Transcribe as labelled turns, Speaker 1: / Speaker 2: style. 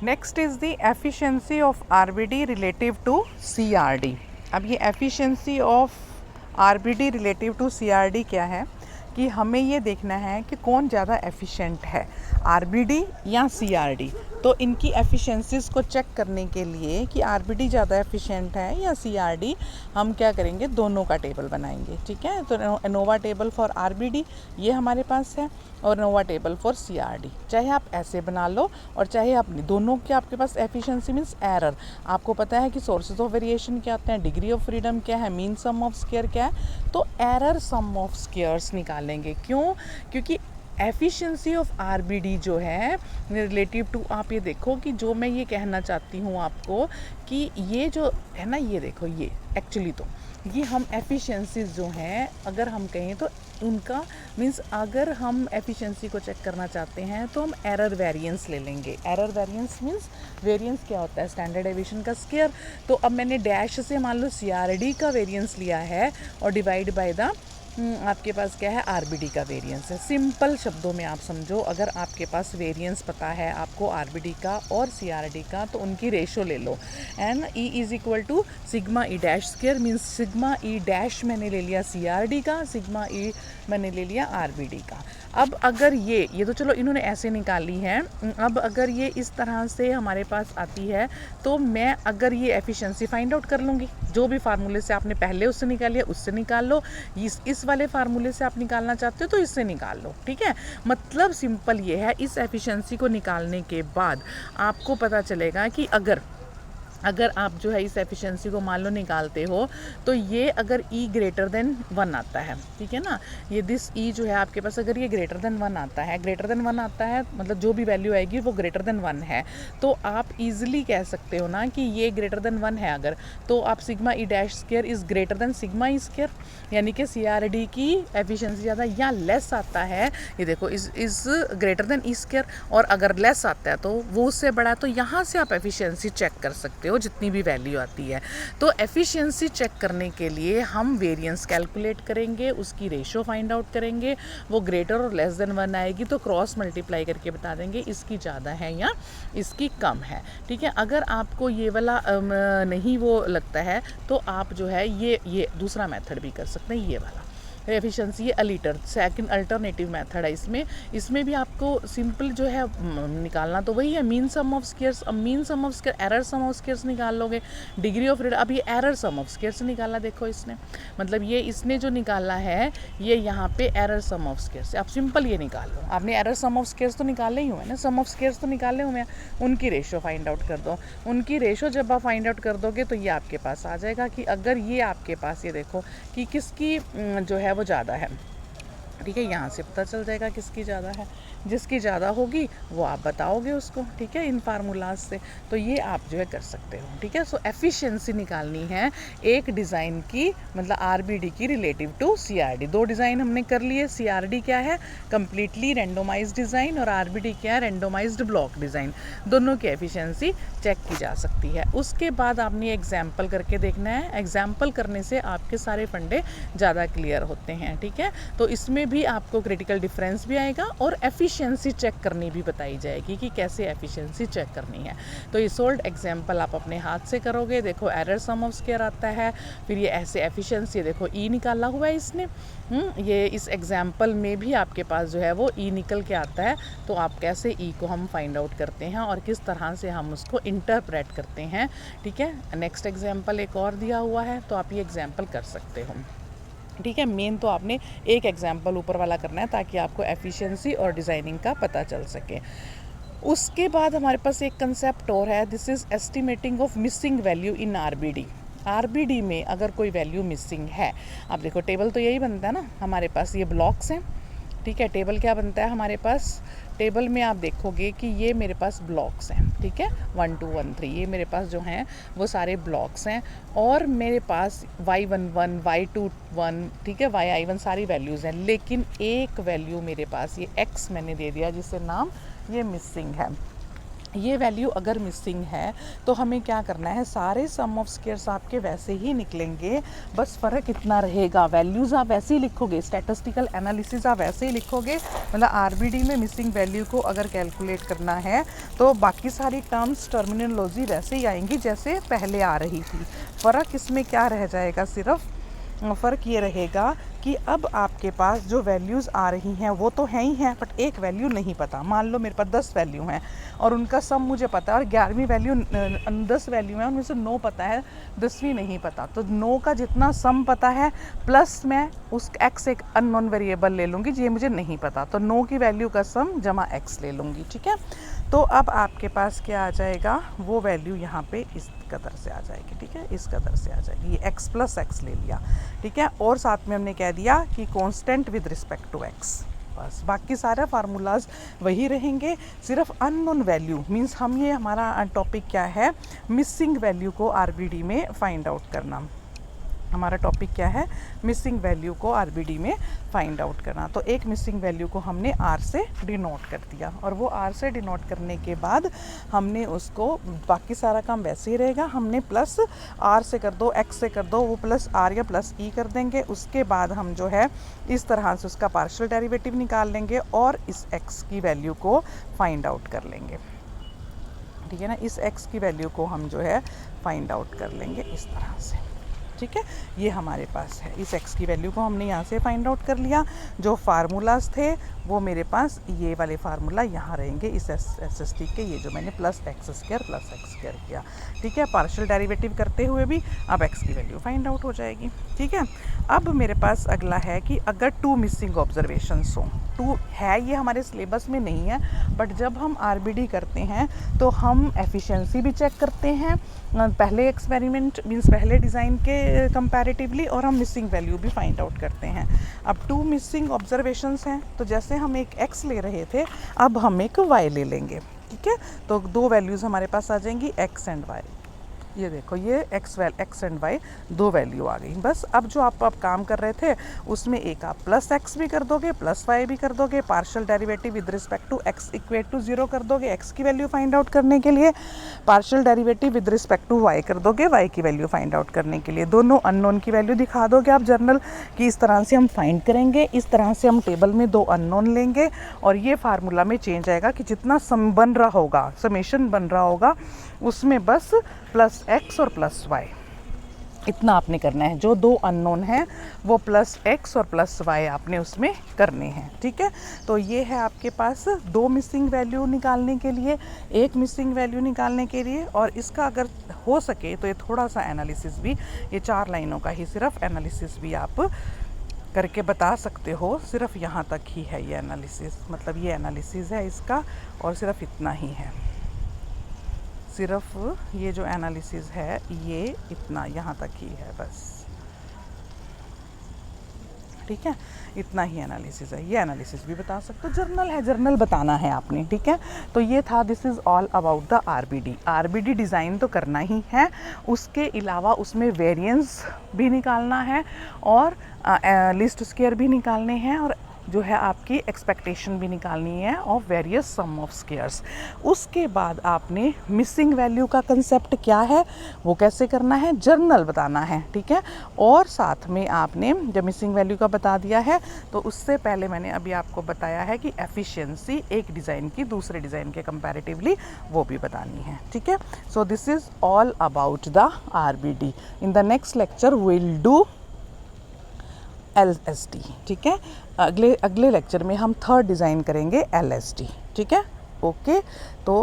Speaker 1: Next is the efficiency of RBD relative to CRD. अब ये efficiency of RBD relative to CRD क्या है कि हमें ये देखना है कि कौन ज़्यादा एफिशिएंट है, आरबीडी या सीआरडी। तो इनकी एफिशिएंसीज़ को चेक करने के लिए कि आरबीडी ज़्यादा एफिशिएंट है या सीआरडी, हम क्या करेंगे, दोनों का टेबल बनाएंगे। ठीक है, तो एनोवा टेबल फॉर आरबीडी ये हमारे पास है और एनोवा टेबल फॉर सीआरडी। चाहे आप ऐसे बना लो और चाहे आप दोनों के, आपके पास एफिशिएंसी मीन्स एरर। आपको पता है कि सोर्सेज ऑफ वेरिएशन क्या होते हैं, डिग्री ऑफ फ्रीडम क्या है, मीन सम ऑफ स्क्वायर क्या है, तो एरर सम ऑफ स्क्वायर्स निकालेंगे। क्यों? क्योंकि एफिशिएंसी ऑफ आरबीडी जो है रिलेटिव टू, आप ये देखो कि जो मैं ये कहना चाहती हूँ आपको कि ये जो है ना, ये देखो, ये एक्चुअली तो ये हम एफिशिएंसीज जो हैं अगर हम कहें तो उनका मीन्स, अगर हम एफिशिएंसी को चेक करना चाहते हैं तो हम एरर वेरिएंस ले लेंगे। एरर वेरिएंस मीन्स वेरिएंस क्या होता है, स्टैंडर्ड डेविएशन का स्क्वायर। तो अब मैंने डैश से मान लो सीआरडी का वेरिएंस लिया है और डिवाइड बाय द आपके पास क्या है, आरबीडी का वेरिएंस है। सिंपल शब्दों में आप समझो, अगर आपके पास वेरिएंस पता है आपको आरबीडी का और सीआरडी का, तो उनकी रेशो ले लो। N E is equal to sigma E dash square, means sigma E dash मैंने ले लिया सीआरडी का, सिग्मा ई मैंने ले लिया आरबीडी का। अब अगर ये तो चलो इन्होंने ऐसे निकाली है, अब अगर ये इस तरह से हमारे पास आती है तो मैं अगर ये एफिशिएंसी फाइंड आउट कर लूँगी, जो भी फार्मूले से आपने पहले उससे निकाली है उससे निकाल लो, इस वाले फार्मूले से आप निकालना चाहते हो तो इससे निकाल लो। ठीक है, मतलब सिंपल ये है, इस एफिशिएंसी को निकालने के बाद आपको पता चलेगा कि अगर आप जो है इस एफिशिएंसी को मान लो निकालते हो तो ये अगर e ग्रेटर देन 1 आता है, ठीक है ना, ये दिस e जो है आपके पास अगर ये ग्रेटर देन 1 आता है, ग्रेटर देन 1 आता है मतलब जो भी वैल्यू आएगी वो ग्रेटर देन 1 है, तो आप इजीली कह सकते हो ना कि ये ग्रेटर देन 1 है अगर, तो आप sigma E dash square is greater than sigma E square, यानी कि सीआरडी की एफिशिएंसी ज़्यादा या लेस आता है, ये देखो is greater than E square, और अगर लेस आता है तो वो उससे बड़ा है, तो यहाँ से आप एफिशिएंसी चेक कर सकते हो जितनी भी वैल्यू आती है। तो एफिशिएंसी चेक करने के लिए हम वेरिएंस कैलकुलेट करेंगे, उसकी रेशो फाइंड आउट करेंगे, वो ग्रेटर और लेस देन 1 आएगी तो क्रॉस मल्टीप्लाई करके बता देंगे इसकी ज़्यादा है या इसकी कम है। ठीक है, अगर आपको ये वाला नहीं वो लगता है तो आप जो है ये दूसरा मेथड भी कर सकते हैं, ये वाला एफिशिएंसी, ये अलीटर सेकंड अल्टरनेटिव मेथड है। इसमें भी आपको सिंपल जो है निकालना तो वही है, मीन सम ऑफ स्क्वायर्स। अब mean sum of square, error sum of squares निकाल लोगे, डिग्री ऑफ फ्रीडम। अब ये एरर सम ऑफ स्क्वायर्स निकाला, देखो इसने, मतलब ये इसने जो निकाला है ये यहाँ पे एरर सम ऑफ स्क्वायर्स, आप सिंपल ये निकाल लो। आपने एरर सम ऑफ स्क्वायर्स तो निकाले ही हुए ना, सम ऑफ स्क्वायर्स तो निकाले हुए हैं, उनकी रेशो फाइंड आउट कर दो। उनकी रेशो जब आप फाइंड आउट कर दोगे तो ये आपके पास आ जाएगा कि अगर ये आपके पास, ये देखो कि किसकी जो है वो ज़्यादा है। ठीक है, यहाँ से पता चल जाएगा किसकी ज़्यादा है, जिसकी ज़्यादा होगी वो आप बताओगे उसको। ठीक है, इन फार्मूलाज से, तो ये आप जो है कर सकते हो। ठीक है, सो एफिशिएंसी निकालनी है एक डिज़ाइन की, मतलब आरबीडी की रिलेटिव टू सीआरडी। दो डिज़ाइन हमने कर लिए, सीआरडी क्या है, कम्प्लीटली रेंडोमाइज्ड डिज़ाइन, और आरबीडी क्या है, रेंडोमाइज्ड ब्लॉक डिज़ाइन। दोनों की एफिशिएंसी चेक की जा सकती है। उसके बाद आपने एग्जाम्पल करके देखना है, एग्जाम्पल करने से आपके सारे फंडे ज़्यादा क्लियर होते हैं। ठीक है, तो इसमें भी आपको क्रिटिकल डिफरेंस भी आएगा और एफिशिएंसी चेक करनी भी बताई जाएगी कि कैसे एफिशिएंसी चेक करनी है। तो ये सोल्ड एग्जाम्पल आप अपने हाथ से करोगे, देखो एरर सम ऑफ स्क्वायर आता है, फिर ये ऐसे एफिशिएंसी, देखो ई निकाला हुआ है इसने, ये इस एग्जाम्पल में भी आपके पास जो है वो ई निकल के आता है। तो आप कैसे ई को हम फाइंड आउट करते हैं और किस तरह से हम उसको इंटरप्रेट करते हैं। ठीक है, नेक्स्ट एग्जाम्पल एक और दिया हुआ है, तो आप ये एग्जाम्पल कर सकते हो। ठीक है, मेन तो आपने एक एग्जाम्पल ऊपर वाला करना है ताकि आपको एफिशिएंसी और डिज़ाइनिंग का पता चल सके। उसके बाद हमारे पास एक कंसेप्ट और है, this is estimating of missing value in RBD. RBD में अगर कोई वैल्यू मिसिंग है, आप देखो टेबल तो यही बनता है ना हमारे पास, ये ब्लॉक्स हैं। ठीक है, टेबल क्या बनता है हमारे पास, टेबल में आप देखोगे कि ये मेरे पास ब्लॉक्स हैं। ठीक है, 1 2 1 3 ये मेरे पास जो हैं वो सारे ब्लॉक्स हैं, और मेरे पास y11 y21, ठीक है, yi1 सारी वैल्यूज़ हैं, लेकिन एक वैल्यू मेरे पास ये x मैंने दे दिया जिससे नाम ये मिसिंग है। ये वैल्यू अगर मिसिंग है तो हमें क्या करना है, सारे सम ऑफ स्क्वायर्स आपके वैसे ही निकलेंगे, बस फ़र्क इतना रहेगा, वैल्यूज़ आप वैसे ही लिखोगे, स्टैटिस्टिकल एनालिसिस आप वैसे ही लिखोगे, मतलब आरबीडी में मिसिंग वैल्यू को अगर कैलकुलेट करना है तो बाकी सारी टर्म्स टर्मिनोलॉजी वैसे ही आएंगी जैसे पहले आ रही थी। फ़र्क इसमें क्या रह जाएगा, सिर्फ फ़र्क ये रहेगा कि अब आपके पास जो वैल्यूज़ आ रही हैं वो तो हैं ही हैं, बट एक वैल्यू नहीं पता। मान लो मेरे पास 10 वैल्यू हैं और उनका सम मुझे पता है, और 11वीं वैल्यू 10 वैल्यू हैं, उनमें से 9 पता है, 10वीं नहीं पता। तो 9 का जितना सम पता है प्लस मैं उस x एक अननोन वेरिएबल ले लूँगी, ये मुझे नहीं पता, तो 9 की वैल्यू का सम जमा x ले लूँगी। ठीक है, तो अब आपके पास क्या आ जाएगा, वो वैल्यू यहाँ पे इस कदर से आ जाएगी। ठीक है, इस कदर से आ जाएगी, ये x प्लस x ले लिया। ठीक है, और साथ में हमने कह दिया कि constant with respect to x, बस बाकी सारे फार्मूलाज वही रहेंगे, सिर्फ अननोन वैल्यू मींस हम, ये हमारा टॉपिक क्या है, मिसिंग वैल्यू को आरबीडी में फाइंड आउट करना। हमारा टॉपिक क्या है, मिसिंग वैल्यू को आरबीडी में फाइंड आउट करना। तो एक मिसिंग वैल्यू को हमने आर से डिनोट कर दिया, और वो आर से डिनोट करने के बाद हमने उसको, बाकी सारा काम वैसे ही रहेगा, हमने प्लस आर से कर दो, एक्स से कर दो, वो प्लस आर या प्लस ई कर देंगे। उसके बाद हम जो है इस तरह से उसका पार्शियल डेरिवेटिव निकाल लेंगे और इस एक्स की वैल्यू को फाइंड आउट कर लेंगे। ठीक है ना, इस एक्स की वैल्यू को हम जो है फाइंड आउट कर लेंगे इस तरह से। ठीक है, ये हमारे पास है, इस x की वैल्यू को हमने यहाँ से फाइंड आउट कर लिया। जो फार्मूलाज थे वो मेरे पास ये वाले फार्मूला यहाँ रहेंगे इस एस टी के, ये जो मैंने प्लस एक्स स्क्वायर किया। ठीक है, पार्शियल डेरिवेटिव करते हुए भी अब x की वैल्यू फाइंड आउट हो जाएगी। ठीक है, अब मेरे पास अगला है कि अगर 2 मिसिंग ऑब्जर्वेशंस हों, 2 है, ये हमारे सिलेबस में नहीं है, बट जब हम आरबीडी करते हैं तो हम एफिशिएंसी भी चेक करते हैं, पहले एक्सपेरिमेंट मींस पहले डिज़ाइन के कंपैरेटिवली, और हम मिसिंग वैल्यू भी फाइंड आउट करते हैं। अब 2 मिसिंग ऑब्जर्वेशंस हैं, तो जैसे हम एक x ले रहे थे, अब हम एक y ले लेंगे। ठीक है, तो 2 वैल्यूज़ हमारे पास आ जाएंगी, x एंड y। ये देखो, ये x एंड y 2 वैल्यू आ गई। बस अब जो आप काम कर रहे थे उसमें एक आप प्लस x भी कर दोगे, प्लस y भी कर दोगे, partial derivative with respect to x equate to 0 कर दोगे x की वैल्यू फाइंड आउट करने के लिए, partial derivative with respect to y कर दोगे y की वैल्यू फाइंड आउट करने के लिए। दोनों अननोन की वैल्यू दिखा दोगे आप जर्नल कि इस तरह से हम फाइंड करेंगे, इस तरह से हम टेबल में 2 अननोन लेंगे, और ये फार्मूला में चेंज आएगा कि जितना सम बन रहा होगा, समेशन बन रहा होगा, उसमें बस प्लस x और प्लस y, इतना आपने करना है। जो 2 अननोन हैं वो प्लस x और प्लस y आपने उसमें करने हैं। ठीक है, तो ये है आपके पास 2 मिसिंग वैल्यू निकालने के लिए, 1 मिसिंग वैल्यू निकालने के लिए, और इसका अगर हो सके तो ये थोड़ा सा एनालिसिस भी, ये 4 लाइनों का ही सिर्फ एनालिसिस भी आप करके बता सकते हो। सिर्फ यहाँ तक ही है ये एनालिसिस, मतलब ये एनालिसिस है इसका, और सिर्फ इतना ही है, सिर्फ ये जो एनालिसिस है ये इतना यहाँ तक ही है बस। ठीक है, इतना ही एनालिसिस है, ये एनालिसिस भी बता सकते हो, जर्नल है, जर्नल बताना है आपने। ठीक है, तो ये था, this is all about the RBD design तो करना ही है, उसके अलावा उसमें वेरिएंस भी निकालना है, और लिस्ट स्क्वायर भी निकालने हैं, और जो है आपकी एक्सपेक्टेशन भी निकालनी है of various sum of squares. उसके बाद आपने मिसिंग वैल्यू का कंसेप्ट क्या है वो कैसे करना है, जर्नल बताना है। ठीक है, और साथ में आपने जब मिसिंग वैल्यू का बता दिया है तो उससे पहले मैंने अभी आपको बताया है कि एफिशिएंसी एक डिज़ाइन की दूसरे डिज़ाइन के कंपैरेटिवली वो भी बतानी है। ठीक है, so this is all about the RBD. In the next lecture will do LSD। ठीक है, अगले लेक्चर में हम 3rd डिज़ाइन करेंगे LSD। ठीक है, ओके, तो